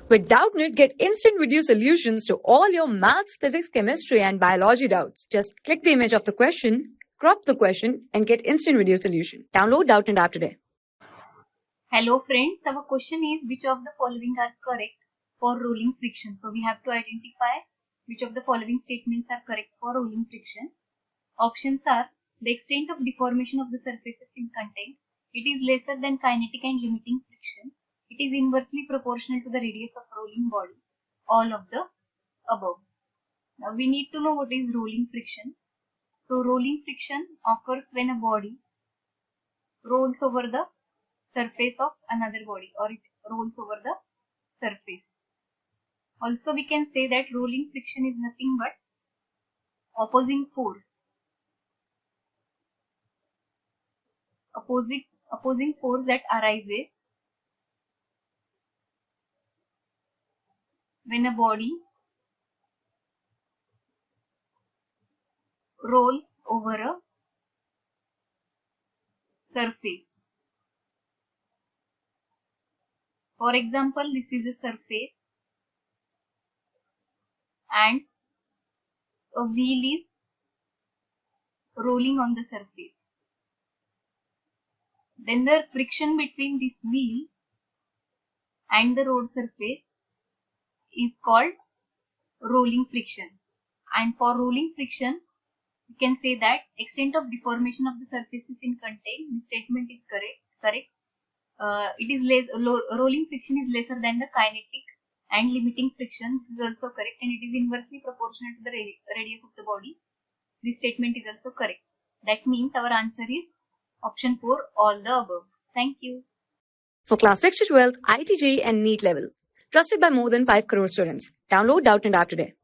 With Doubtnut, get instant video solutions to all your maths, physics, chemistry, and biology doubts. Just click the image of the question, crop the question, and get instant video solution. Download Doubtnut app today. Hello friends, our question is which of the following are correct for rolling friction. So we have to identify which of the following statements are correct for rolling friction. Options are: the extent of deformation of the surfaces in content, it is lesser than kinetic and limiting friction, it is inversely proportional to the radius of rolling body, all of the above. Now we need to know what is rolling friction. So rolling friction occurs when a body rolls over the surface of another body, or it rolls over the surface. Also we can say that rolling friction is nothing but opposing force that arises when a body rolls over a surface. For example, this is a surface and a wheel is rolling on the surface. Then the friction between this wheel and the road surface is called rolling friction. And for rolling friction, we can say that extent of deformation of the surfaces in content, the statement is correct. Rolling friction is lesser than the kinetic and limiting friction. This is also correct, and it is inversely proportional to the radius of the body. This statement is also correct. That means our answer is option 4, all the above. Thank you. For class 6 to 12, IIT JEE and NEET level. Trusted by more than 5 crore students. Download Doubtnut app today.